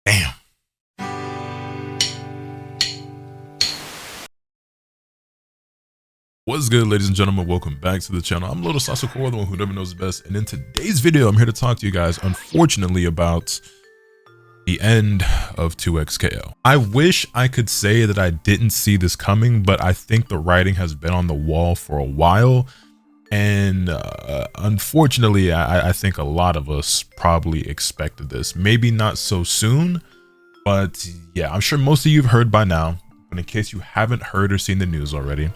Damn. What's good, ladies and gentlemen? Welcome back to the channel. I'm LotusAsakura, the one who never knows best, and in today's video I'm here to talk to you guys, unfortunately, about the end of 2XKO. I wish I could say that I didn't see this coming, but I think the writing has been on the wall for a while, and unfortunately I think a lot of us probably expected this. Maybe not so soon, but yeah, I'm sure most of you have heard by now, but in case you haven't heard or seen the news already,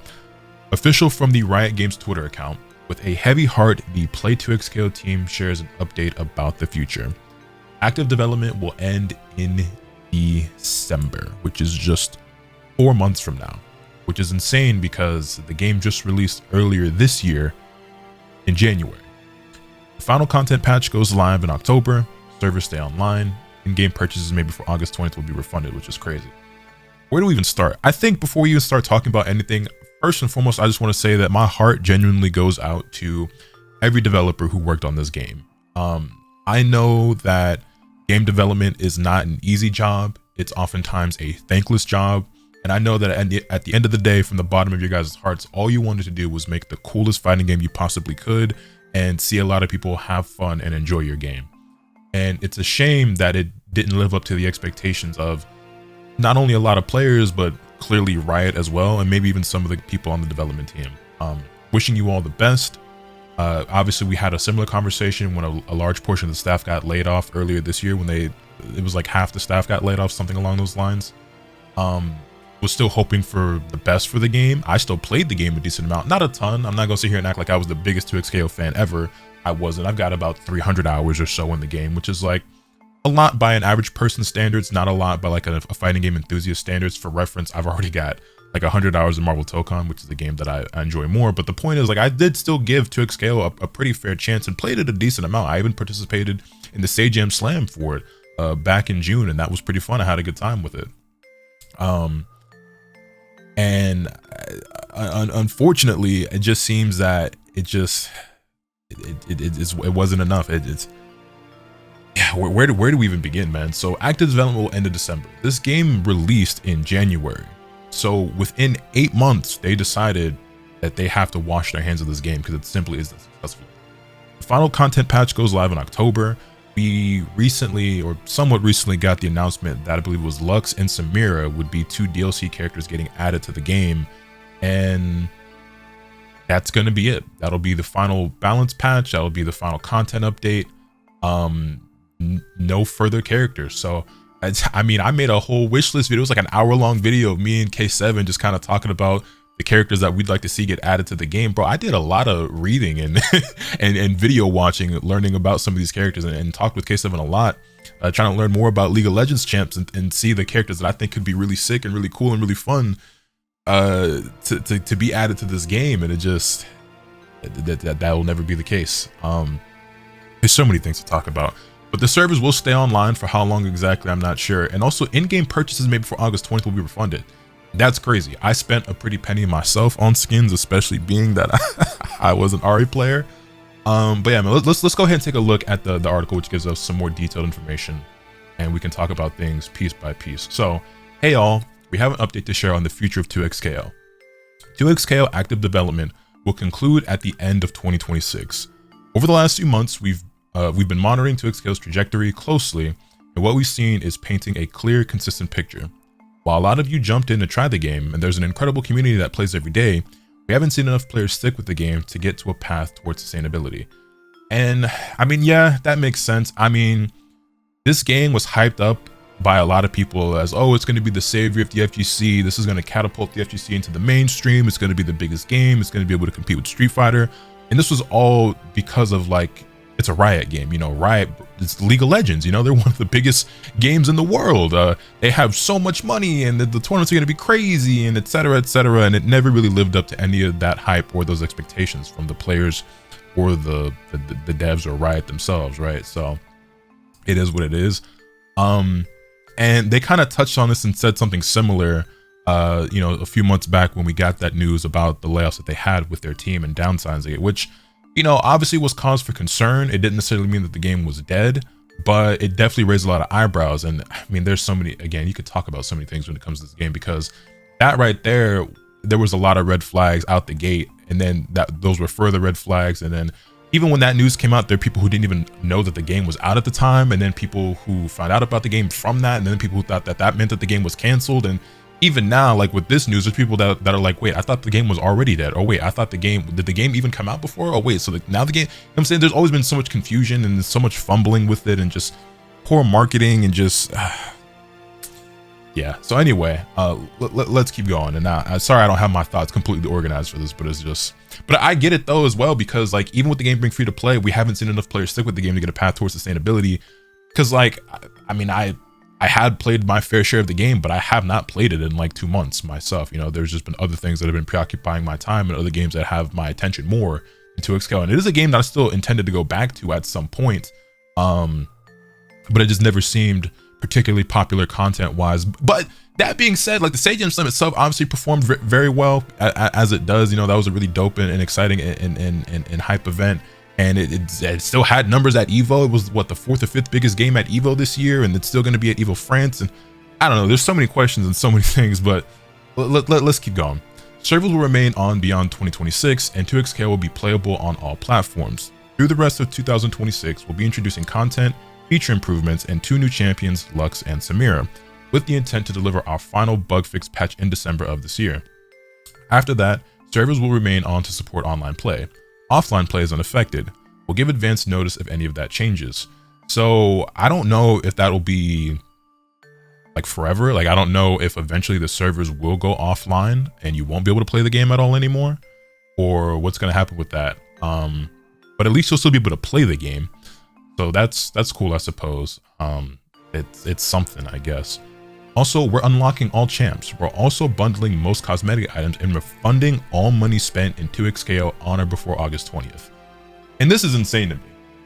official from the Riot Games Twitter account, with a heavy heart, the Play 2XKO team shares an update about the future. Active development will end in December, which is just 4 months from now, which is insane because the game just released earlier this year in January. The final content patch goes live in October, servers stay online, in-game purchases made before August 20th will be refunded, which is crazy. Where do we even start? I think before we even start talking about anything, first and foremost, I just want to say that my heart genuinely goes out to every developer who worked on this game. I know that game development is not an easy job. It's oftentimes a thankless job. And I know that at the end of the day, from the bottom of your guys' hearts, all you wanted to do was make the coolest fighting game you possibly could and see a lot of people have fun and enjoy your game. And it's a shame that it didn't live up to the expectations of not only a lot of players, but clearly Riot as well, and maybe even some of the people on the development team. Wishing you all the best. Obviously we had a similar conversation when a large portion of the staff got laid off earlier this year, when it was like half the staff got laid off, something along those lines. Was still hoping for the best for the game. I still played the game a decent amount, not a ton. I'm not gonna sit here and act like I was the biggest 2XKO fan ever. I wasn't. I've got about 300 hours or so in the game, which is like a lot by an average person standards, not a lot by like a fighting game enthusiast standards. For reference, I've already got like 100 hours in Marvel Tokon, which is a game that I enjoy more. But the point is, like, I did still give 2XKO a pretty fair chance and played it a decent amount. I even participated in the Sage Jam Slam for it back in June, and that was pretty fun. I had a good time with it. And unfortunately, it just seems that it wasn't enough. Yeah, where do we even begin, man? So active development will end in December. This game released in January. So within 8 months, they decided that they have to wash their hands of this game because it simply isn't successful. The final content patch goes live in October. We recently, or somewhat recently, got the announcement that I believe it was Lux and Samira would be 2 DLC characters getting added to the game. And that's going to be it. That'll be the final balance patch. That'll be the final content update. No further characters. So I mean, I made a whole wish list video. It was like an hour-long video of me and K7 just kind of talking about the characters that we'd like to see get added to the game. Bro, I did a lot of reading and and video watching, learning about some of these characters, and talked with K7 a lot, trying to learn more about League of Legends champs and see the characters that I think could be really sick and really cool and really fun to be added to this game. And it just that will never be the case. There's so many things to talk about. But the servers will stay online for how long exactly, I'm not sure. And also in-game purchases made before August 20th will be refunded. That's crazy. I spent a pretty penny myself on skins, especially being that I was an Ari player. But yeah, man, let's go ahead and take a look at the article, which gives us some more detailed information, and we can talk about things piece by piece. So, hey y'all, we have an update to share on the future of 2XKO. 2XKO active development will conclude at the end of 2026. Over the last few months, we've been monitoring 2XKO's trajectory closely, and what we've seen is painting a clear, consistent picture. While a lot of you jumped in to try the game, and there's an incredible community that plays every day, we haven't seen enough players stick with the game to get to a path towards sustainability. And I mean, yeah, that makes sense. I mean, this game was hyped up by a lot of people as, oh, it's going to be the savior of the FGC. This is going to catapult the FGC into the mainstream. It's going to be the biggest game. It's going to be able to compete with Street Fighter. And this was all because of, like, it's a Riot game, you know. Riot, it's League of Legends, you know, they're one of the biggest games in the world. They have so much money, and the tournaments are going to be crazy, and etc., etc. And it never really lived up to any of that hype or those expectations from the players or the devs or Riot themselves, right? So it is what it is. And they kind of touched on this and said something similar, you know, a few months back when we got that news about the layoffs that they had with their team and downsizing it, which, you know, obviously was cause for concern. It didn't necessarily mean that the game was dead, but it definitely raised a lot of eyebrows. And I mean, there's so many, again, you could talk about so many things when it comes to this game, because that right there was a lot of red flags out the gate, and then those were further red flags. And then even when that news came out, there are people who didn't even know that the game was out at the time, and then people who found out about the game from that, and then people who thought that meant that the game was canceled. And even now, like with this news, there's people that are like, wait, I thought the game was already dead. Or wait, I thought did the game even come out before? Oh wait, so now the game, you know what I'm saying? There's always been so much confusion and so much fumbling with it, and just poor marketing, and just yeah. So anyway, let's keep going. And now, sorry, I don't have my thoughts completely organized for this, but it's just, but I get it though as well, because like even with the game being free to play, we haven't seen enough players stick with the game to get a path towards sustainability. Because like, I mean, I had played my fair share of the game, but I have not played it in like 2 months myself. You know, there's just been other things that have been preoccupying my time, and other games that have my attention more in 2XL. And it is a game that I still intended to go back to at some point, but it just never seemed particularly popular content wise. But that being said, like the Sage Slam itself obviously performed very well as it does. You know, that was a really dope and exciting and hype event. And it still had numbers at Evo. It was what, the 4th or 5th biggest game at Evo this year, and it's still going to be at Evo France. And I don't know, there's so many questions and so many things, but let's keep going. Servers will remain on beyond 2026, and 2XK will be playable on all platforms. Through the rest of 2026, we'll be introducing content, feature improvements, and 2 new champions, Lux and Samira, with the intent to deliver our final bug fix patch in December of this year. After that, servers will remain on to support online play. Offline play is unaffected. We'll give advance notice if any of that changes. So I don't know if that'll be like forever. Like, I don't know if eventually the servers will go offline and you won't be able to play the game at all anymore, or what's going to happen with that. But at least you'll still be able to play the game. So that's cool, I suppose. It's something, I guess. Also, we're unlocking all champs. We're also bundling most cosmetic items and refunding all money spent in 2XKO on or before August 20th. And this is insane to me.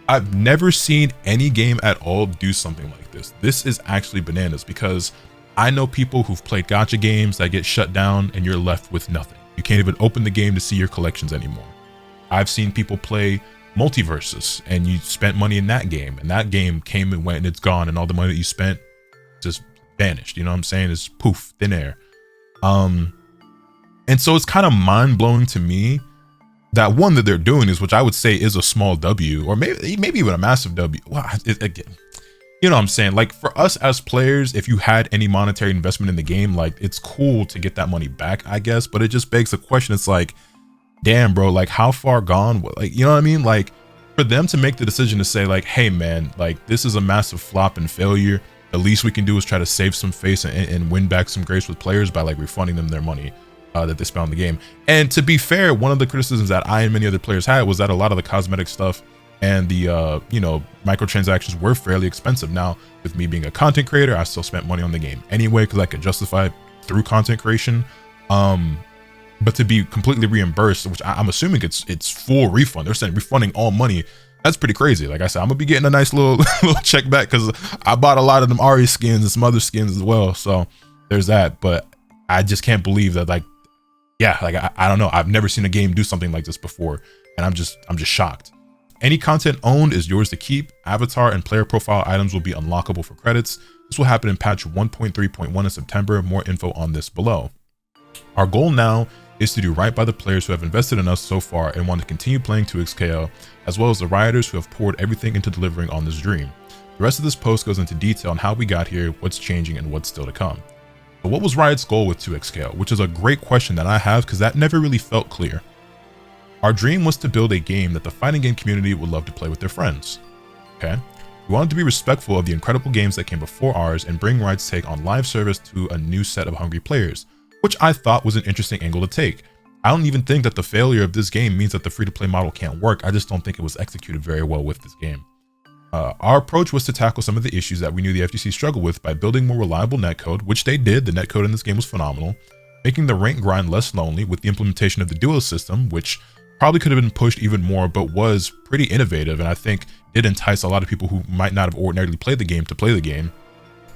I've never seen any game at all do something like this. This is actually bananas, because I know people who've played gacha games that get shut down and you're left with nothing. You can't even open the game to see your collections anymore. I've seen people play Multiverses and you spent money in that game, and that game came and went and it's gone, and all the money that you spent just vanished. You know what I'm saying? It's poof, thin air. And so it's kind of mind-blowing to me that one that they're doing is, which I would say is a small W, or maybe even a massive W. Well, again, you know what I'm saying? Like, for us as players, if you had any monetary investment in the game, like, it's cool to get that money back, I guess. But it just begs the question. It's like, damn, bro, like, how far gone? Like, you know what I mean? Like, for them to make the decision to say like, hey man, like, this is a massive flop and failure, the least we can do is try to save some face and win back some grace with players by like refunding them their money that they spent on the game. And to be fair, one of the criticisms that I and many other players had was that a lot of the cosmetic stuff and the you know, microtransactions were fairly expensive. Now, with me being a content creator, I still spent money on the game anyway because I could justify it through content creation. But to be completely reimbursed, which I'm assuming it's full refund, they're saying refunding all money. That's pretty crazy. Like I said, I'm gonna be getting a nice little check back because I bought a lot of them Ari skins and some other skins as well. So there's that. But I just can't believe that, like, yeah, like I don't know. I've never seen a game do something like this before, and I'm just shocked. Any content owned is yours to keep. Avatar and player profile items will be unlockable for credits. This will happen in patch 1.3.1 in September. More info on this below. Our goal now is to do right by the players who have invested in us so far and want to continue playing 2XKO, as well as the rioters who have poured everything into delivering on this dream. The rest of this post goes into detail on how we got here, what's changing, and what's still to come. But what was Riot's goal with 2XKO? Which is a great question that I have because that never really felt clear. Our dream was to build a game that the fighting game community would love to play with their friends. Okay? We wanted to be respectful of the incredible games that came before ours and bring Riot's take on live service to a new set of hungry players, which I thought was an interesting angle to take. I don't even think that the failure of this game means that the free-to-play model can't work. I just don't think it was executed very well with this game. Our approach was to tackle some of the issues that we knew the FGC struggled with by building more reliable netcode, which they did. The netcode in this game was phenomenal. Making the rank grind less lonely with the implementation of the duo system, which probably could have been pushed even more, but was pretty innovative, and I think did entice a lot of people who might not have ordinarily played the game to play the game.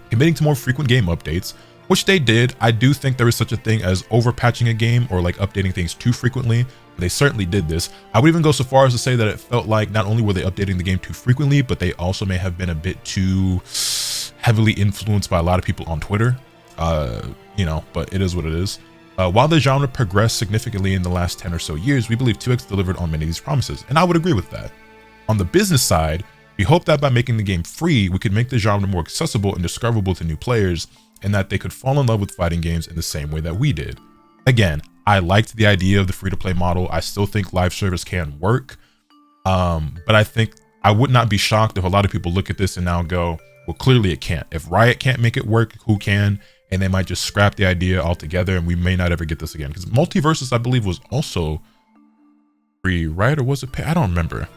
Committing to more frequent game updates, which they did. I do think there is such a thing as overpatching a game or like updating things too frequently. They certainly did this. I would even go so far as to say that it felt like not only were they updating the game too frequently, but they also may have been a bit too heavily influenced by a lot of people on Twitter. You know, but it is what it is. While the genre progressed significantly in the last 10 or so years, we believe 2X delivered on many of these promises, and I would agree with that. On the business side, we hope that by making the game free, we could make the genre more accessible and discoverable to new players, and that they could fall in love with fighting games in the same way that we did. Again, I liked the idea of the free-to-play model. I still think live service can work, but I think I would not be shocked if a lot of people look at this and now go, well, clearly it can't. If Riot can't make it work, who can? And they might just scrap the idea altogether, and we may not ever get this again. Because Multiversus, I believe, was also free, right? Or was it pay? I don't remember.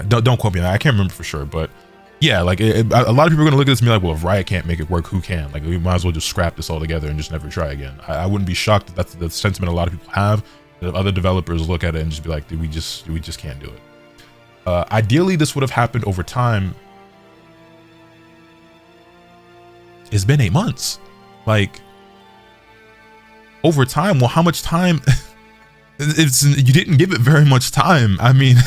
Don't quote me on that. I can't remember for sure, but yeah, like a lot of people are gonna look at this and be like, well, if Riot can't make it work, who can? Like, we might as well just scrap this all together and just never try again. I wouldn't be shocked that that's the sentiment a lot of people have. That other developers look at it and just be like, we just can't do it. Ideally, this would have happened over time. It's been 8 months. Like, over time. Well, how much time? You didn't give it very much time. I mean,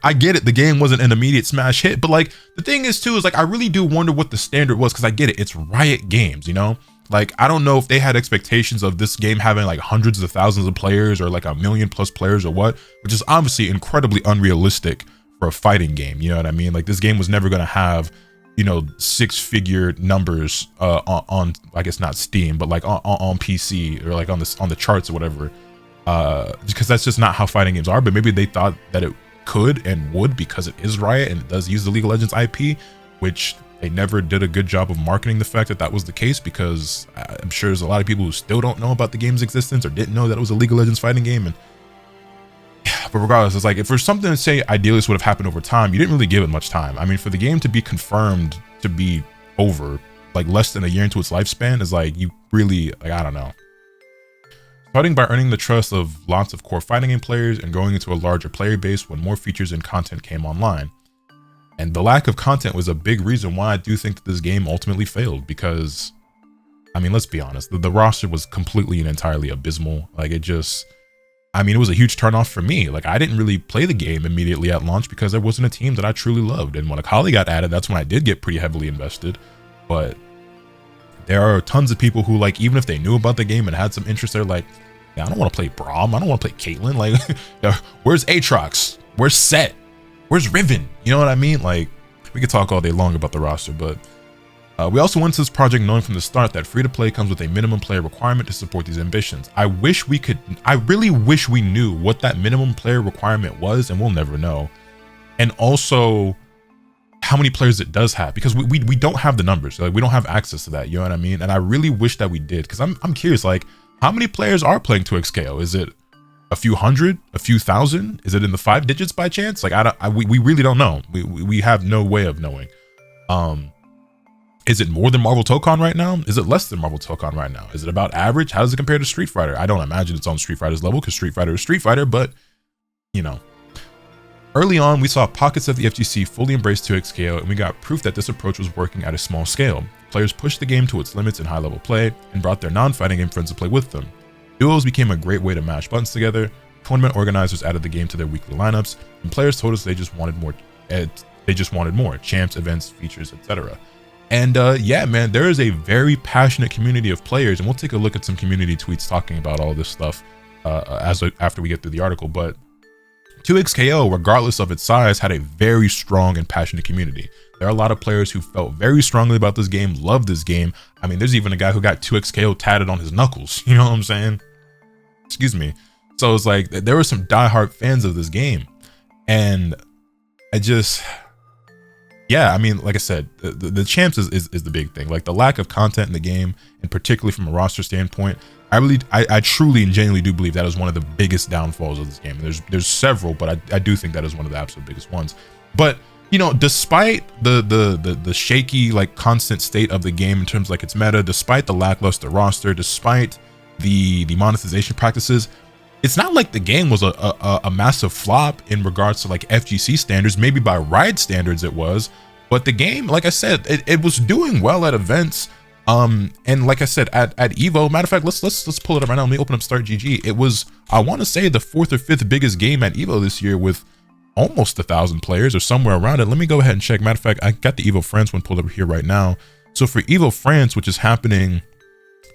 I get it, the game wasn't an immediate smash hit, but like, the thing is too, is like, I really do wonder what the standard was, because I get it, it's Riot Games, you know? Like, I don't know if they had expectations of this game having like hundreds of thousands of players or like 1 million plus players or what, which is obviously incredibly unrealistic for a fighting game, you know what I mean? Like, this game was never gonna have, you know, 6-figure numbers on I guess not Steam, but like on PC or like on the charts or whatever, because that's just not how fighting games are. But maybe they thought that it could and would, because it is Riot and it does use the League of Legends IP, which they never did a good job of marketing the fact that that was the case, because I'm sure there's a lot of people who still don't know about the game's existence or didn't know that it was a League of Legends fighting game. And but regardless, it's like, if there's something to say ideally this would have happened over time, you didn't really give it much time. I mean, for the game to be confirmed to be over like less than a year into its lifespan is like, you really, like, I don't know. Starting by earning the trust of lots of core fighting game players and going into a larger player base when more features and content came online. And the lack of content was a big reason why I do think that this game ultimately failed, because, I mean, let's be honest, the roster was completely and entirely abysmal. Like, it just, I mean, it was a huge turnoff for me. Like, I didn't really play the game immediately at launch because there wasn't a team that I truly loved. And when Akali got added, that's when I did get pretty heavily invested. But there are tons of people who, like, even if they knew about the game and had some interest, they're like, yeah, I don't want to play Braum. I don't want to play Caitlyn. Like, where's Aatrox? Where's Set? Where's Riven? You know what I mean? Like, we could talk all day long about the roster, but we also went to this project knowing from the start that free-to-play comes with a minimum player requirement to support these ambitions. I really wish we knew what that minimum player requirement was, and we'll never know. And also how many players it does have, because we don't have the numbers. Like, we don't have access to that, you know what I mean? And I really wish that we did, because I'm curious, like, how many players are playing 2XKO? Is it a few hundred, a few thousand? Is it in the 5 digits by chance? Like, we really don't know. We have no way of knowing. Is it more than Marvel Tokon right now? Is it less than Marvel Tokon right now? Is it about average? How does it compare to Street Fighter? I don't imagine it's on Street Fighter's level, because Street Fighter is Street Fighter, but, you know. Early on, we saw pockets of the FGC fully embrace 2XKO, and we got proof that this approach was working at a small scale. Players pushed the game to its limits in high-level play, and brought their non-fighting game friends to play with them. Duos became a great way to mash buttons together, tournament organizers added the game to their weekly lineups, and players told us they just wanted more, champs, events, features, etc. And yeah, man, there is a very passionate community of players, and we'll take a look at some community tweets talking about all this stuff after we get through the article. But 2XKO, regardless of its size, had a very strong and passionate community. There are a lot of players who felt very strongly about this game, loved this game. I mean, there's even a guy who got 2XKO tatted on his knuckles, you know what I'm saying? Excuse me. So it's like, there were some diehard fans of this game. And I just, yeah, I mean, like I said, the champs is the big thing. Like, the lack of content in the game, and particularly from a roster standpoint, I truly and genuinely do believe that is one of the biggest downfalls of this game. There's several, but I do think that is one of the absolute biggest ones. But, you know, despite the shaky, like, constant state of the game in terms of, like, its meta, despite the lackluster roster, despite the monetization practices, it's not like the game was a massive flop in regards to, like, FGC standards. Maybe by Riot standards it was, but the game, like I said, it was doing well at events. And like I said, at Evo, matter of fact, let's pull it up right now. Let me open up Start GG. It was, I want to say, the 4th or 5th biggest game at Evo this year with almost 1,000 players or somewhere around it. Let me go ahead and check. Matter of fact, I got the Evo France one pulled up here right now. So for Evo France, which is happening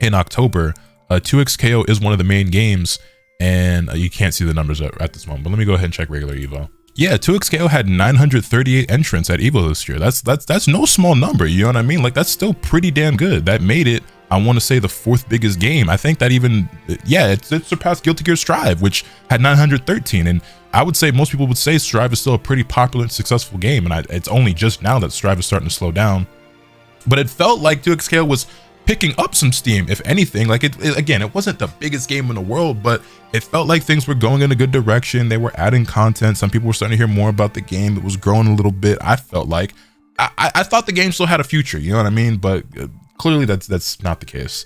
in October, 2XKO is one of the main games, and you can't see the numbers at this moment, but let me go ahead and check regular Evo. Yeah, 2XKO had 938 entrants at Evo this year. That's no small number, you know what I mean? Like, that's still pretty damn good. That made it, I want to say, the 4th biggest game. I think that even, yeah, it surpassed Guilty Gear Strive, which had 913. And I would say most people would say Strive is still a pretty popular and successful game. And it's only just now that Strive is starting to slow down. But it felt like 2XKO was picking up some steam, if anything. Like, again, it wasn't the biggest game in the world, but it felt like things were going in a good direction. They were adding content. Some people were starting to hear more about the game. It was growing a little bit. I felt like I thought the game still had a future, you know what I mean? But clearly that's not the case.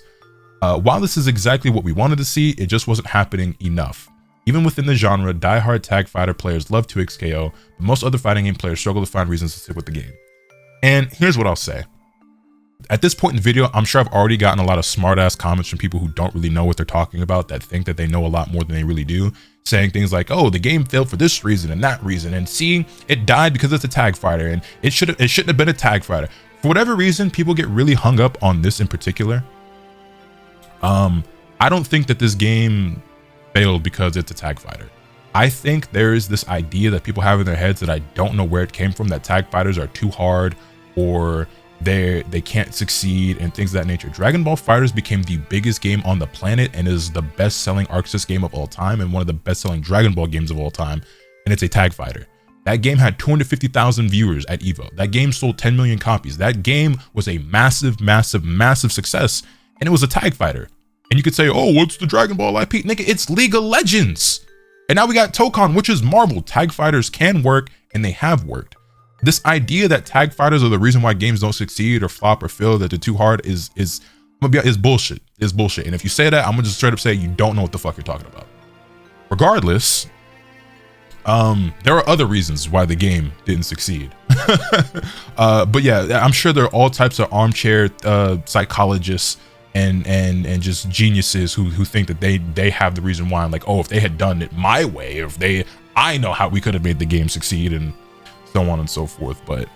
While this is exactly what we wanted to see, it just wasn't happening enough. Even within the genre, die-hard tag fighter players love 2XKO, but most other fighting game players struggle to find reasons to stick with the game. And here's what I'll say. At this point in the video, I'm sure I've already gotten a lot of smart-ass comments from people who don't really know what they're talking about, that think that they know a lot more than they really do, saying things like, oh, the game failed for this reason and that reason, and see, it died because it's a tag fighter, and it shouldn't have been a tag fighter. For whatever reason, people get really hung up on this in particular. I don't think that this game failed because it's a tag fighter. I think there is this idea that people have in their heads that I don't know where it came from, that tag fighters are too hard, or they can't succeed, and things of that nature. Dragon Ball FighterZ became the biggest game on the planet and is the best-selling Arc Sys game of all time and one of the best-selling Dragon Ball games of all time, and it's a tag fighter. That game had 250,000 viewers at Evo. That game sold 10 million copies. That game was a massive, massive, massive success, and it was a tag fighter. And you could say, oh, what's the Dragon Ball IP? Nigga, it's League of Legends. And now we got Tokon, which is Marvel. Tag fighters can work, and they have worked. This idea that tag fighters are the reason why games don't succeed or flop or fail, that they're too hard, is bullshit. Is bullshit. And if you say that, I'm gonna just straight up say you don't know what the fuck you're talking about. Regardless, there are other reasons why the game didn't succeed. But yeah, I'm sure there are all types of armchair psychologists and just geniuses who think that they have the reason why. I'm like, oh, if they had done it my way, or I know how we could have made the game succeed, and so on and so forth. But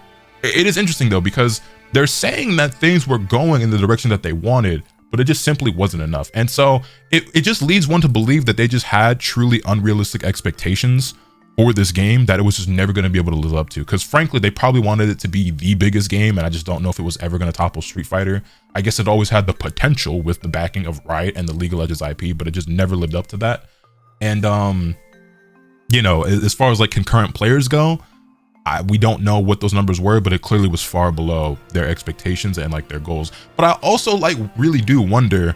it is interesting though, because they're saying that things were going in the direction that they wanted, but it just simply wasn't enough. And so it just leads one to believe that they just had truly unrealistic expectations for this game that it was just never going to be able to live up to. Because frankly, they probably wanted it to be the biggest game, and I just don't know if it was ever going to topple Street Fighter. I guess it always had the potential with the backing of Riot and the League of Legends IP, but it just never lived up to that. And you know, as far as like concurrent players go, we don't know what those numbers were, but it clearly was far below their expectations and like their goals. But I also like really do wonder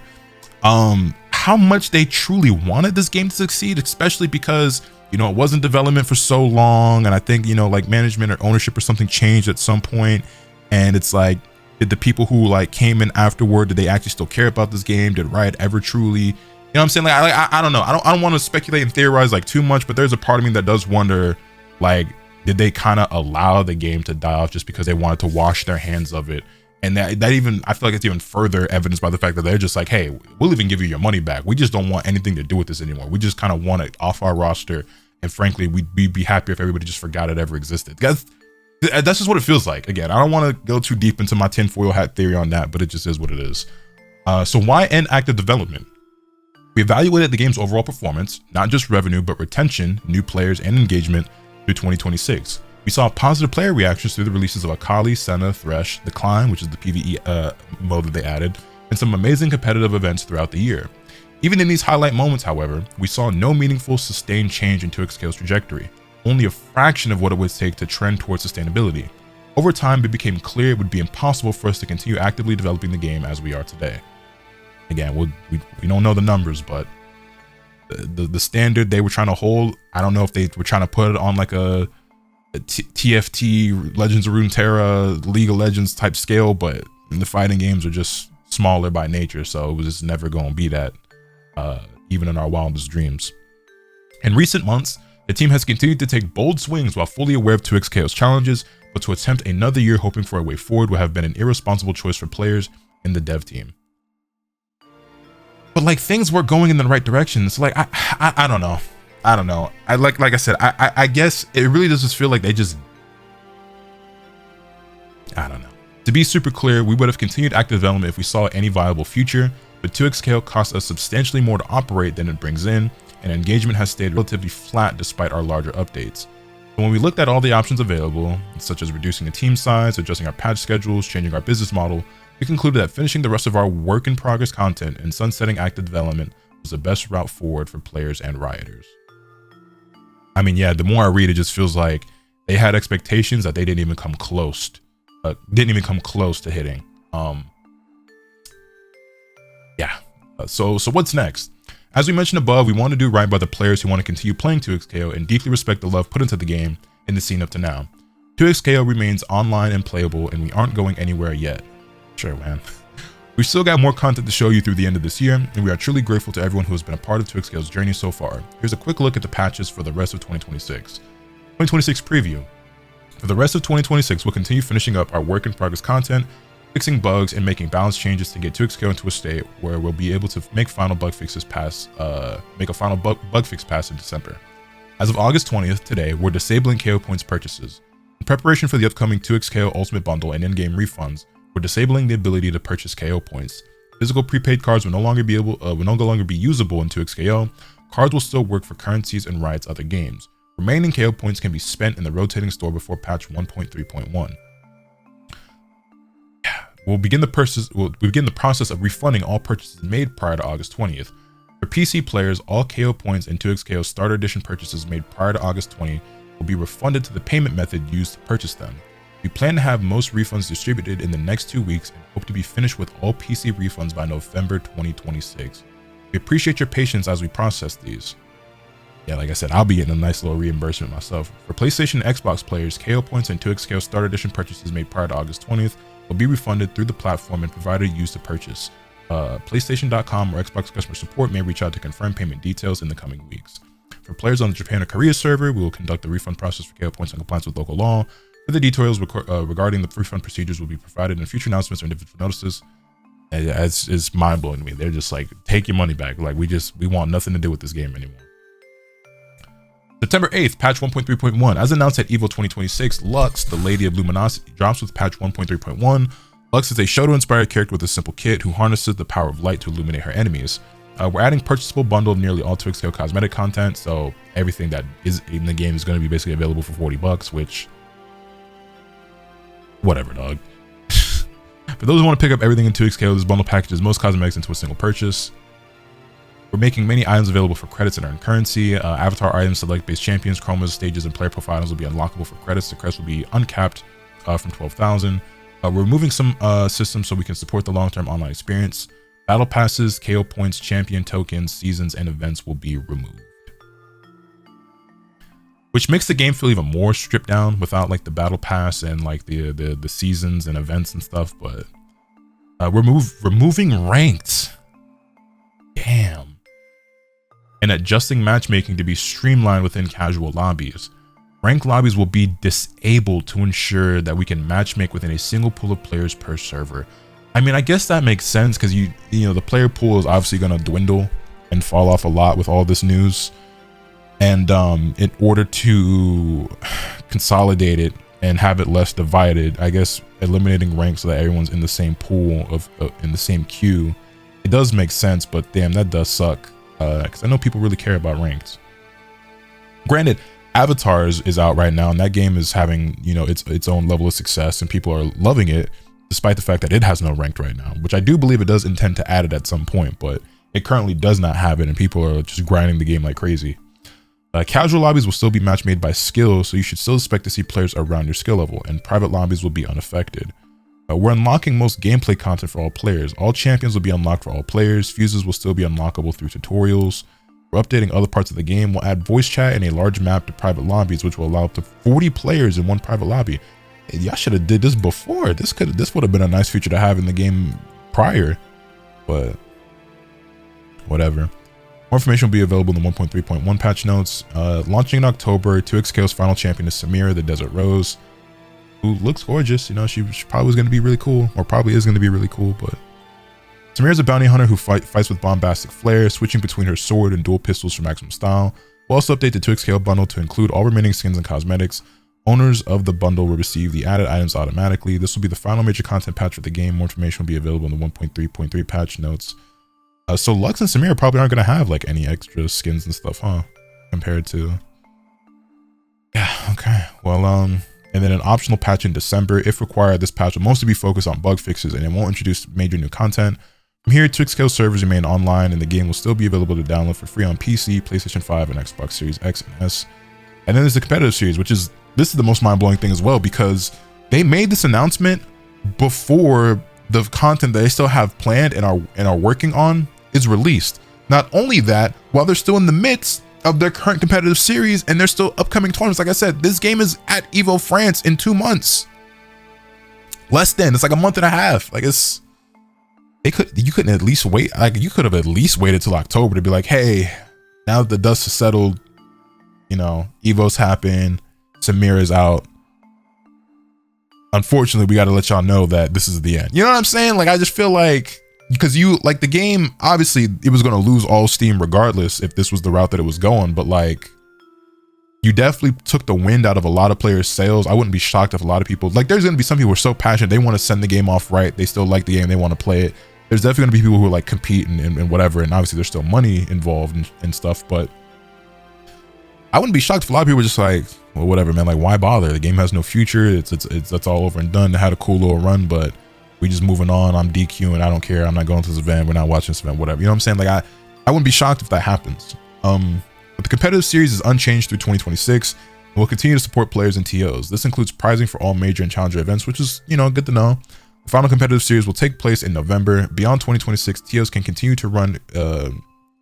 how much they truly wanted this game to succeed, especially because, you know, it wasn't development for so long, and I think, you know, like management or ownership or something changed at some point, and it's like, did the people who like came in afterward, did they actually still care about this game? Did Riot ever truly, you know what I'm saying? Like I don't know. I don't want to speculate and theorize like too much, but there's a part of me that does wonder, like, did they kind of allow the game to die off just because they wanted to wash their hands of it? And that even, I feel like it's even further evidenced by the fact that they're just like, hey, we'll even give you your money back. We just don't want anything to do with this anymore. We just kind of want it off our roster. And frankly, we'd be happier if everybody just forgot it ever existed. That's just what it feels like. Again, I don't want to go too deep into my tinfoil hat theory on that, but it just is what it is. So why end active development? We evaluated the game's overall performance, not just revenue, but retention, new players, and engagement through 2026. We saw positive player reactions through the releases of Akali, Senna, Thresh, The Climb, which is the PvE mode that they added, and some amazing competitive events throughout the year. Even in these highlight moments, however, we saw no meaningful sustained change in 2XKO's trajectory, only a fraction of what it would take to trend towards sustainability. Over time, it became clear it would be impossible for us to continue actively developing the game as we are today. Again, we don't know the numbers, but the standard they were trying to hold, I don't know if they were trying to put it on like a TFT, Legends of Runeterra, League of Legends type scale, but the fighting games are just smaller by nature, so it was just never going to be that, even in our wildest dreams. In recent months, the team has continued to take bold swings while fully aware of 2XKO's challenges, but to attempt another year hoping for a way forward would have been an irresponsible choice for players in the dev team. But like things were going in the right direction. So like I don't know. I don't know. Like I said, I guess it really does just feel like they just, I don't know. To be super clear, we would have continued active development if we saw any viable future, but 2xKO costs us substantially more to operate than it brings in, and engagement has stayed relatively flat despite our larger updates. So when we looked at all the options available, such as reducing the team size, adjusting our patch schedules, changing our business model, we concluded that finishing the rest of our work in progress content and sunsetting active development was the best route forward for players and rioters. I mean, yeah, the more I read, it just feels like they had expectations that they didn't even come close to hitting. So what's next? As we mentioned above, we want to do right by the players who want to continue playing 2xKO and deeply respect the love put into the game and the scene up to now. 2xKO remains online and playable, and we aren't going anywhere yet. Sure, man. We've still got more content to show you through the end of this year, and we are truly grateful to everyone who has been a part of 2xKO's journey so far. Here's a quick look at the patches for the rest of 2026. 2026 preview. For the rest of 2026, we'll continue finishing up our work in progress content, fixing bugs, and making balance changes to get 2xKO into a state where we'll be able to make final bug fixes pass, bug fix pass in December. As of August 20th, today, we're disabling KO points purchases. In preparation for the upcoming 2xKO Ultimate Bundle and in-game refunds, we're disabling the ability to purchase KO points. Physical prepaid cards will no longer be usable in 2xKO. Cards will still work for currencies and Riot's other games. Remaining KO points can be spent in the rotating store before patch 1.3.1. We'll begin the process of refunding all purchases made prior to August 20th. For PC players, all KO points and 2xKO Starter Edition purchases made prior to August 20 will be refunded to the payment method used to purchase them. We plan to have most refunds distributed in the next 2 weeks and hope to be finished with all PC refunds by November 2026. We appreciate your patience as we process these. Yeah, like I said, I'll be getting a nice little reimbursement myself. For PlayStation and Xbox players, KO points and 2xKO Starter Edition purchases made prior to August 20th will be refunded through the platform and provider used to purchase. PlayStation.com or Xbox customer support may reach out to confirm payment details in the coming weeks. For players on the Japan or Korea server, we will conduct the refund process for KO points in compliance with local law. Further details regarding the refund procedures will be provided in future announcements or individual notices. It's mind-blowing to me. They're just like, take your money back. Like, we want nothing to do with this game anymore. September 8th, patch 1.3.1. As announced at EVO 2026, Lux, the Lady of Luminosity, drops with patch 1.3.1. Lux is a Shoto-inspired character with a simple kit who harnesses the power of light to illuminate her enemies. We're adding purchasable bundle of nearly all 2xKO cosmetic content, so everything that is in the game is going to be basically available for $40, which, whatever, dog. For those who want to pick up everything in 2xKO, this bundle packages most cosmetics into a single purchase. We're making many items available for credits and earned currency. Avatar items, select-based champions, chromas, stages, and player profiles will be unlockable for credits. The credits will be uncapped from 12,000. We're removing some systems so we can support the long-term online experience. Battle passes, KO points, champion tokens, seasons, and events will be removed. Which makes the game feel even more stripped down without like the battle pass and like the seasons and events and stuff. But we're removing ranked. Damn. And adjusting matchmaking to be streamlined within casual lobbies. Ranked lobbies will be disabled to ensure that we can matchmake within a single pool of players per server. I mean, I guess that makes sense because you know the player pool is obviously going to dwindle and fall off a lot with all this news. And in order to consolidate it and have it less divided, I guess eliminating ranks so that everyone's in the same pool of in the same queue, it does make sense. But damn, that does suck. Because I know people really care about ranked. Granted, Avatars is out right now, and that game is having, you know, its own level of success, and people are loving it, despite the fact that it has no ranked right now. Which I do believe it does intend to add it at some point, but it currently does not have it, and people are just grinding the game like crazy. Casual lobbies will still be match made by skill, so you should still expect to see players around your skill level, and private lobbies will be unaffected. We're unlocking most gameplay content for all players. All champions will be unlocked for all players. Fuses will still be unlockable through tutorials. We're updating other parts of the game. We'll add voice chat and a large map to private lobbies, which will allow up to 40 players in one private lobby. Y'all should have did this before. This would have been a nice feature to have in the game prior, but whatever. More information will be available in the 1.3.1 patch notes. Launching in October, 2xKO's final champion is Samira, the Desert Rose, who looks gorgeous. You know, she probably was going to be really cool, or probably is going to be really cool, but Samira is a bounty hunter who fights with bombastic flair, switching between her sword and dual pistols for maximum style. We'll also update the 2xKO bundle to include all remaining skins and cosmetics. Owners of the bundle will receive the added items automatically. This will be the final major content patch for the game. More information will be available in the 1.3.3 patch notes. So Lux and Samira probably aren't going to have like any extra skins and stuff, huh? Compared to... Yeah, okay. Well, and then an optional patch in December. If required, this patch will mostly be focused on bug fixes and it won't introduce major new content. From here, 2xKO servers remain online and the game will still be available to download for free on PC, PlayStation 5, and Xbox Series X and S. And then there's the competitive series, which is... This is the most mind-blowing thing as well, because they made this announcement before the content that they still have planned and are working on is released. Not only that, while they're still in the midst of their current competitive series and there's still upcoming tournaments. Like I said, this game is at Evo France in 2 months. It's like a month and a half. Like you couldn't at least wait. Like you could have at least waited till October to be like, hey, now that the dust has settled, you know, Evo's happened. Samira's out. Unfortunately, we got to let y'all know that this is the end. You know what I'm saying? Like, I just feel like, because the game, obviously it was going to lose all steam regardless if this was the route that it was going, but like, you definitely took the wind out of a lot of players' sails. I wouldn't be shocked if a lot of people, like, there's going to be some people who are so passionate, they want to send the game off right. They still like the game, they want to play it. There's definitely going to be people who like compete and whatever, and obviously there's still money involved and stuff, but I wouldn't be shocked if a lot of people were just like, well, whatever, man, like, why bother? The game has no future. It's that's all over and done. They had a cool little run, but we just moving on. I'm DQing. I don't care. I'm not going to this event. We're not watching this event, whatever. You know what I'm saying? Like, I wouldn't be shocked if that happens. But the competitive series is unchanged through 2026 and will continue to support players and TOs. This includes prizing for all major and challenger events, which is, you know, good to know. The final competitive series will take place in November. Beyond 2026, TOs can continue to run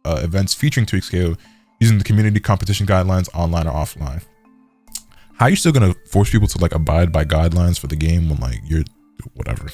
events featuring 2xKO using the community competition guidelines online or offline. How are you still gonna force people to like abide by guidelines for the game when like you're whatever?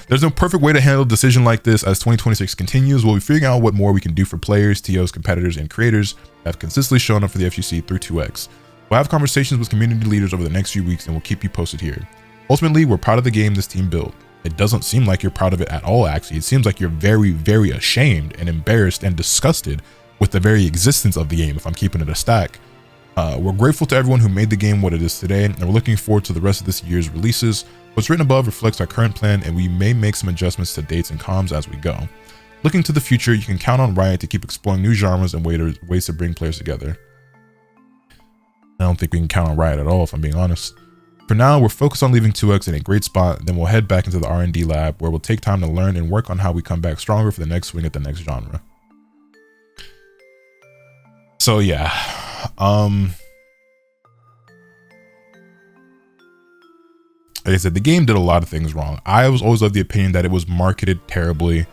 There's no perfect way to handle a decision like this. As 2026 continues, we'll be figuring out what more we can do for players, TOs, competitors, and creators that have consistently shown up for the FGC through 2x. We'll have conversations with community leaders over the next few weeks and we'll keep you posted here. Ultimately, we're proud of the game this team built. It doesn't seem like you're proud of it at all, actually. It seems like you're very, very ashamed and embarrassed and disgusted with the very existence of the game, if I'm keeping it a stack. We're grateful to everyone who made the game what it is today, and we're looking forward to the rest of this year's releases. What's written above reflects our current plan, and we may make some adjustments to dates and comms as we go. Looking to the future, you can count on Riot to keep exploring new genres and ways to bring players together. I don't think we can count on Riot at all, if I'm being honest. For now, we're focused on leaving 2x in a great spot, then we'll head back into the R&D lab, where we'll take time to learn and work on how we come back stronger for the next swing at the next genre. So yeah, like I said, the game did a lot of things wrong. I was always of the opinion that it was marketed terribly.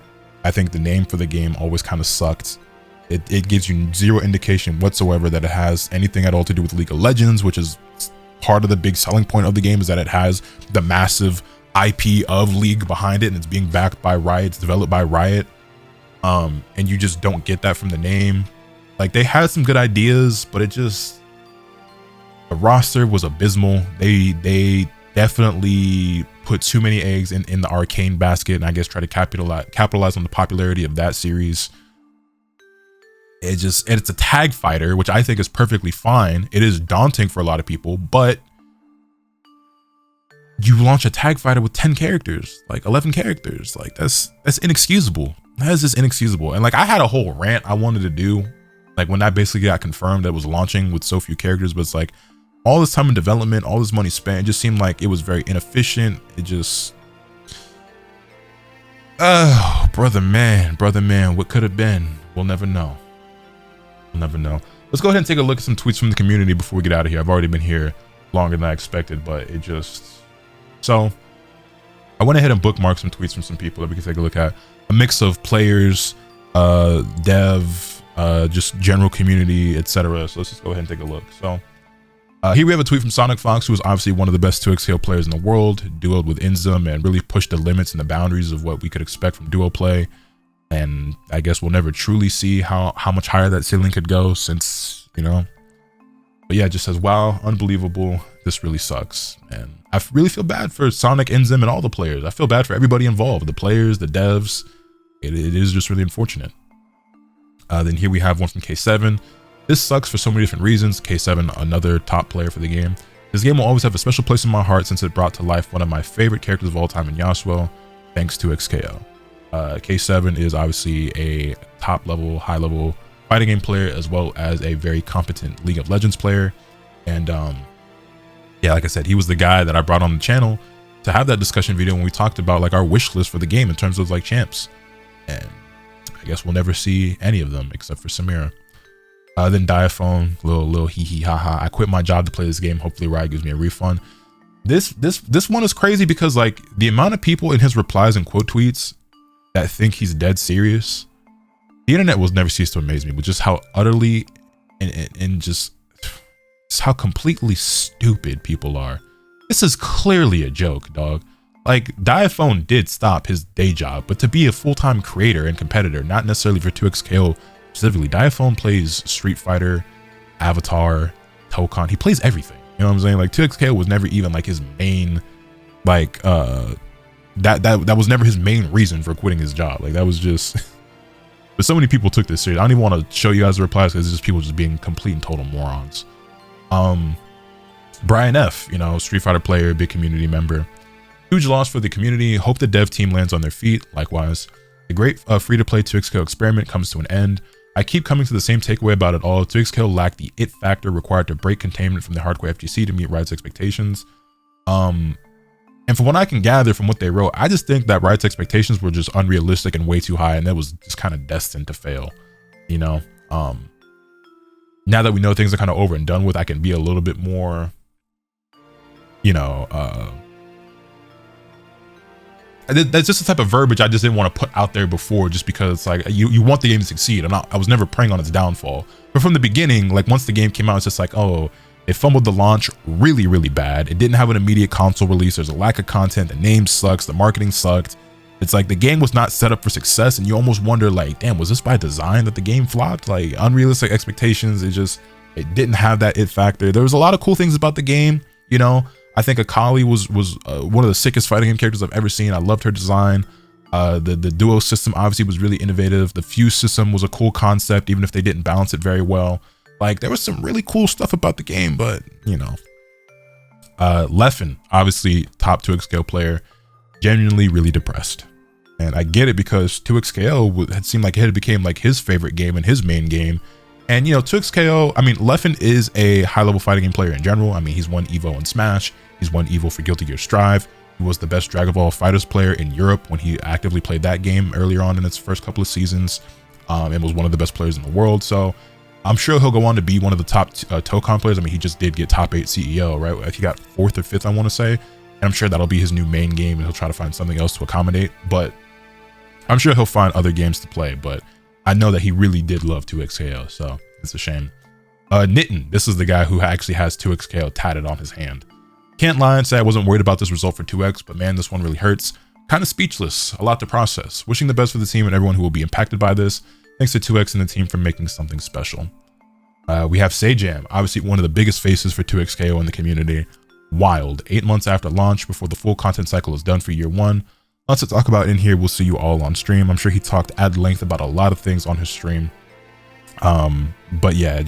I think the name for the game always kind of sucked. It gives you zero indication whatsoever that it has anything at all to do with League of Legends, which is part of the big selling point of the game, is that it has the massive IP of League behind it and it's being backed by Riot, it's developed by Riot. And you just don't get that from the name. Like, they had some good ideas, but the roster was abysmal. They definitely put too many eggs in the Arcane basket, and I guess try to capitalize on the popularity of that series. And it's a tag fighter, which I think is perfectly fine. It is daunting for a lot of people, but you launch a tag fighter with 10 characters, like 11 characters. Like, that's inexcusable. That is just inexcusable. And like, I had a whole rant I wanted to do, like when that basically got confirmed that it was launching with so few characters, but it's like all this time in development, all this money spent, it just seemed like it was very inefficient. It just, oh, brother man, what could have been? We'll never know. We'll never know. Let's go ahead and take a look at some tweets from the community before we get out of here. I've already been here longer than I expected, but it just, so I went ahead and bookmarked some tweets from some people that we can take a look at. A mix of players, dev, just general community, etc. So let's just go ahead and take a look. So here we have a tweet from Sonic Fox, who is obviously one of the best 2xKO players in the world, duoed with Inzum and really pushed the limits and the boundaries of what we could expect from duo play. And I guess we'll never truly see how much higher that ceiling could go, since, you know. But yeah, it just says, wow, unbelievable, this really sucks. And I really feel bad for Sonic, Enzim, and all the players. I feel bad for everybody involved, the players, the devs. It is just really unfortunate. Then here we have one from K7. This sucks for so many different reasons. K7, another top player for the game. This game will always have a special place in my heart since it brought to life one of my favorite characters of all time in Yasuo, thanks to XKO. K7 is obviously a top level, high level fighting game player, as well as a very competent League of Legends player. And yeah, like I said, he was the guy that I brought on the channel to have that discussion video when we talked about like our wish list for the game in terms of like champs. And I guess we'll never see any of them except for Samira. Then Diaphone, little hee hee ha ha. I quit my job to play this game. Hopefully Riot gives me a refund. This one is crazy because like the amount of people in his replies and quote tweets that think he's dead serious. The internet will never cease to amaze me with just how utterly and just how completely stupid people are. This is clearly a joke, dog. Like, Diaphone did stop his day job, but to be a full-time creator and competitor, not necessarily for 2XKO specifically. Diaphone plays Street Fighter, Avatar, Tokon. He plays everything. You know what I'm saying? Like, 2XKO was never even like his main, like, that was never his main reason for quitting his job. Like, that was just... But so many people took this serious. I don't even want to show you guys the replies because it's just people just being complete and total morons. Brian F, you know, Street Fighter player, big community member. Huge loss for the community. Hope the dev team lands on their feet. Likewise, the great free-to-play 2XKO experiment comes to an end. I keep coming to the same takeaway about it all. 2XKO lacked the it factor required to break containment from the hardcore FGC to meet Riot's expectations. And from what I can gather from what they wrote, I just think that Riot's expectations were just unrealistic and way too high, and that was just kind of destined to fail, you know? Now that we know things are kind of over and done with, I can be a little bit more, you know, that's just the type of verbiage I just didn't want to put out there before, just because it's like you want the game to succeed. I was never preying on its downfall, but from the beginning, like once the game came out, it's just like, oh, it fumbled the launch really, really bad. It didn't have an immediate console release. There's a lack of content. The name sucks. The marketing sucked. It's like the game was not set up for success, and you almost wonder, like, damn, was this by design that the game flopped? Like, unrealistic expectations. It didn't have that it factor. There was a lot of cool things about the game, you know. I think Akali was one of the sickest fighting game characters I've ever seen. I loved her design. The duo system obviously was really innovative. The fuse system was a cool concept, even if they didn't balance it very well. Like, there was some really cool stuff about the game, but, you know. Leffen, obviously top 2XKO player, genuinely really depressed. And I get it because 2XKO had seemed like it had became like his favorite game and his main game. And, you know, 2XKO, I mean, Leffen is a high-level fighting game player in general. I mean, he's won EVO in Smash. He's won EVO for Guilty Gear Strive. He was the best Dragon Ball FighterZ player in Europe when he actively played that game earlier on in its first couple of seasons, and was one of the best players in the world. So I'm sure he'll go on to be one of the top Tokon players. I mean, he just did get top 8 CEO, right? He got 4th or 5th, I want to say. And I'm sure that'll be his new main game, and he'll try to find something else to accommodate. But I'm sure he'll find other games to play. But I know that he really did love 2XKO, so it's a shame. Nitten, this is the guy who actually has 2XKO tatted on his hand. Can't lie and say I wasn't worried about this result for 2X, but man, this one really hurts. Kind of speechless, a lot to process. Wishing the best for the team and everyone who will be impacted by this. Thanks to 2X and the team for making something special. We have Sajam, obviously one of the biggest faces for 2XKO in the community. Wild, 8 months after launch, before the full content cycle is done for year 1. Lots to talk about in here. We'll see you all on stream. I'm sure he talked at length about a lot of things on his stream. But yeah,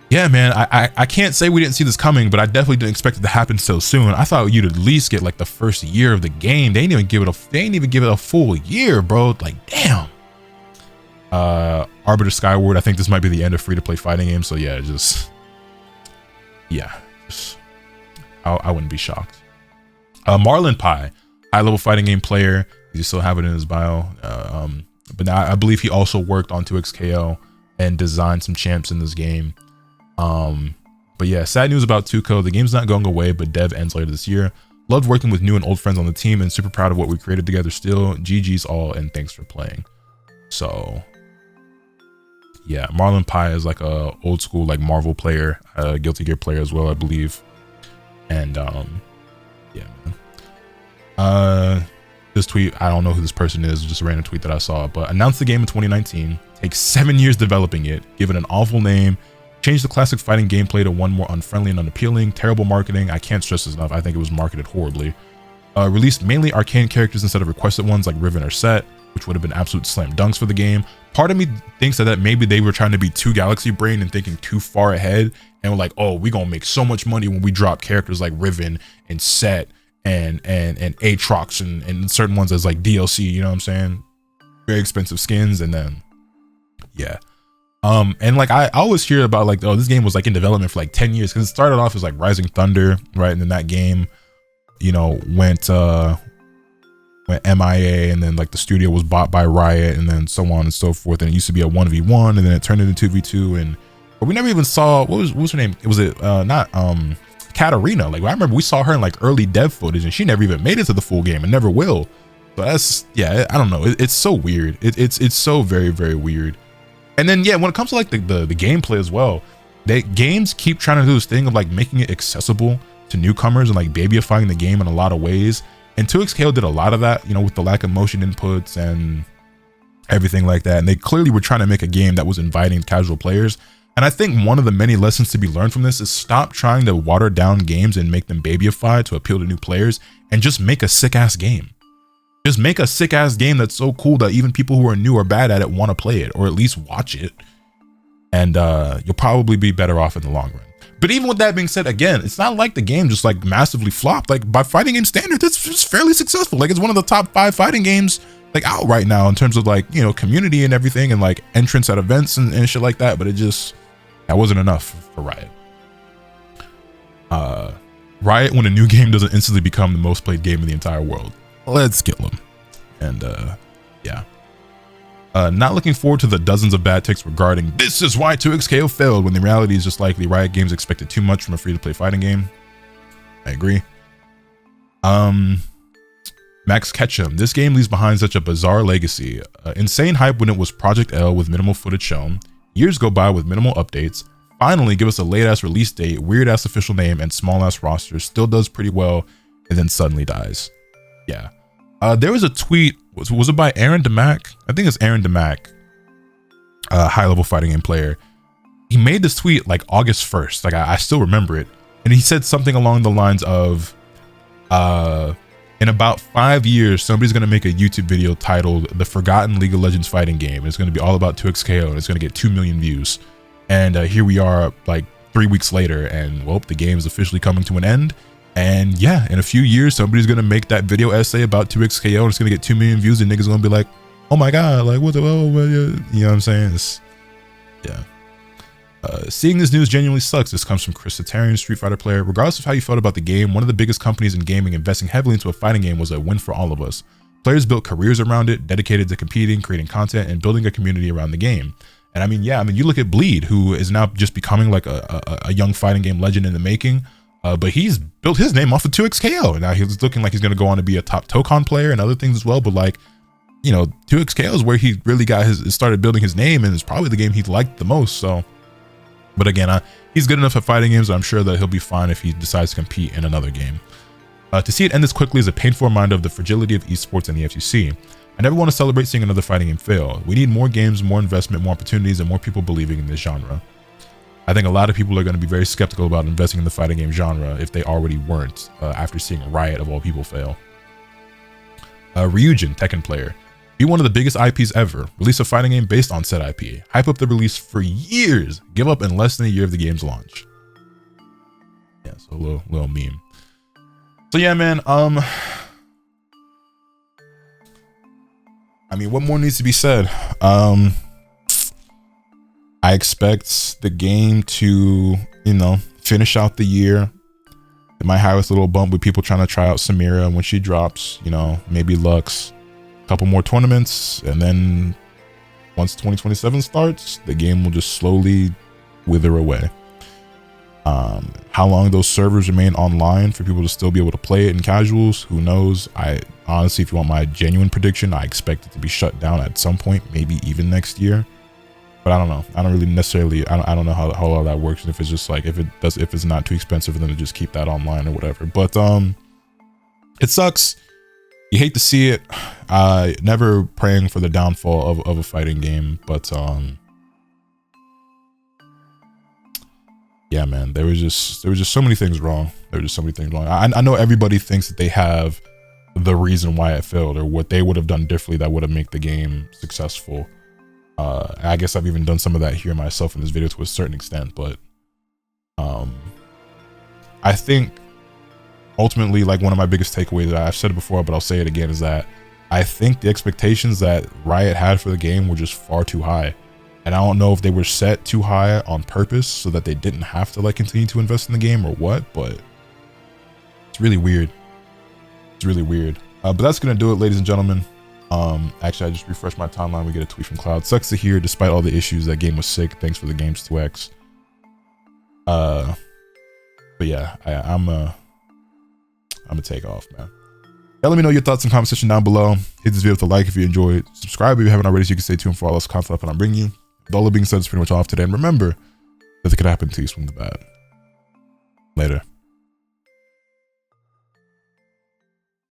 yeah, man, I can't say we didn't see this coming, but I definitely didn't expect it to happen so soon. I thought you'd at least get like the first year of the game. They ain't even give it a full year, bro. Like, damn. Arbiter Skyward, I think this might be the end of free-to-play fighting games. So yeah, I wouldn't be shocked. Marlon Pai, high-level fighting game player. You still have it in his bio. But now I believe he also worked on 2XKO and designed some champs in this game. But yeah, sad news about 2Co. The game's not going away, but dev ends later this year. Loved working with new and old friends on the team and super proud of what we created together still. GG's all and thanks for playing. So yeah, Marlon Pai is like a old school like Marvel player, Guilty Gear player as well, I believe. And yeah, man. This tweet, I don't know who this person is, just a random tweet that I saw, but announced the game in 2019, takes 7 years developing it, give it an awful name, Changed the classic fighting gameplay to one more unfriendly and unappealing. Terrible marketing. I can't stress this enough. I think it was marketed horribly. Released mainly arcane characters instead of requested ones like Riven or Set, which would have been absolute slam dunks for the game. Part of me thinks that maybe they were trying to be too galaxy brain and thinking too far ahead, and were like, oh, we're gonna make so much money when we drop characters like Riven and Set and Aatrox and certain ones as like DLC, you know what I'm saying? Very expensive skins. And then yeah, and like I always hear about like, oh, this game was like in development for like 10 years, because it started off as like Rising Thunder, right? And then that game, you know, went MIA, and then like the studio was bought by Riot, and then so on and so forth. And it used to be a 1v1, and then it turned into 2v2. And but we never even saw what was her name? Was it not Katarina? Like I remember we saw her in like early dev footage, and she never even made it to the full game and never will. So that's, yeah, I don't know. It's so weird. It's so very, very weird. And then yeah, when it comes to like the gameplay as well, games keep trying to do this thing of like making it accessible to newcomers and like babyifying the game in a lot of ways. And 2XKO did a lot of that, you know, with the lack of motion inputs and everything like that. And they clearly were trying to make a game that was inviting casual players. And I think one of the many lessons to be learned from this is stop trying to water down games and make them babyify to appeal to new players, and just make a sick ass game. Just make a sick ass game that's so cool that even people who are new or bad at it want to play it, or at least watch it. And you'll probably be better off in the long run. But even with that being said, again, it's not like the game just like massively flopped. Like by fighting game standards, it's just fairly successful. Like it's one of the top 5 fighting games like out right now in terms of like, you know, community and everything, and like entrance at events and shit like that. But it just, that wasn't enough for Riot. Riot, when a new game doesn't instantly become the most played game in the entire world, let's kill them. And yeah. Not looking forward to the dozens of bad takes regarding this is why 2XKO failed, when the reality is just likely Riot Games expected too much from a free-to-play fighting game. I agree. Max Ketchum, this game leaves behind such a bizarre legacy. Insane hype when it was Project L with minimal footage shown. Years go by with minimal updates. Finally give us a late-ass release date, weird-ass official name, and small-ass roster. Still does pretty well, and then suddenly dies. Yeah. There was a tweet, was it by Aaron Damac? I think it's Aaron Damac, high-level fighting game player. He made this tweet like August 1st, like I still remember it. And he said something along the lines of, in about 5 years, somebody's going to make a YouTube video titled The Forgotten League of Legends Fighting Game. It's going to be all about 2XKO, and it's going to get 2 million views. And here we are like 3 weeks later, and well, the game is officially coming to an end. And yeah, in a few years, somebody's going to make that video essay about 2XKO, and it's going to get 2 million views, and niggas going to be like, oh my God, like what the, oh, you know what I'm saying? It's, yeah. Seeing this news genuinely sucks. This comes from Chris Satarian, Street Fighter player. Regardless of how you felt about the game, one of the biggest companies in gaming investing heavily into a fighting game was a win for all of us. Players built careers around it, dedicated to competing, creating content, and building a community around the game. And I mean, yeah, I mean, you look at Bleed, who is now just becoming like a young fighting game legend in the making. But he's built his name off of 2XKO. And now he's looking like he's going to go on to be a top Tokon player and other things as well. But like, you know, 2XKO is where he really got started building his name, and it's probably the game he liked the most. So, but again, he's good enough at fighting games. I'm sure that he'll be fine if he decides to compete in another game. To see it end this quickly is a painful reminder of the fragility of esports and the FGC. I never want to celebrate seeing another fighting game fail. We need more games, more investment, more opportunities, and more people believing in this genre. I think a lot of people are going to be very skeptical about investing in the fighting game genre if they already weren't after seeing Riot of all people fail. Ryujin, Tekken player. Be one of the biggest IPs ever. Release a fighting game based on said IP. Hype up the release for years. Give up in less than a year of the game's launch. Yeah, so a little meme. So yeah, man. I mean, what more needs to be said? I expect the game to, you know, finish out the year. It might have this little bump with people trying to try out Samira when she drops, you know, maybe Lux, a couple more tournaments, and then once 2027 starts, the game will just slowly wither away. How long those servers remain online for people to still be able to play it in casuals, who knows? I honestly, if you want my genuine prediction, I expect it to be shut down at some point, maybe even next year. But I don't know. I don't really necessarily, I don't know how all that works. And if it's just like, if it's not too expensive for them to just keep that online or whatever. But it sucks. You hate to see it. Never praying for the downfall of a fighting game. But yeah, man, there was just so many things wrong. There were just so many things wrong. I know everybody thinks that they have the reason why it failed or what they would have done differently that would have made the game successful. I guess I've even done some of that here myself in this video to a certain extent, but I think ultimately, like, one of my biggest takeaways, I've said it before, but I'll say it again, is that I think the expectations that Riot had for the game were just far too high. And I don't know if they were set too high on purpose so that they didn't have to, like, continue to invest in the game or what, but it's really weird. It's really weird. But that's gonna do it, ladies and gentlemen. Actually, I just refreshed my timeline. We get a tweet from Cloud. Sucks to hear, despite all the issues, that game was sick. Thanks for the game's 2x. But yeah, I'm gonna take off, man. Yeah, let me know your thoughts in the comment section down below. Hit this video with a like if you enjoyed. Subscribe if you haven't already, so you can stay tuned for all this content that I'm bringing you. With all that being said, it's pretty much off today. And remember that it could happen to you from the bad. Later.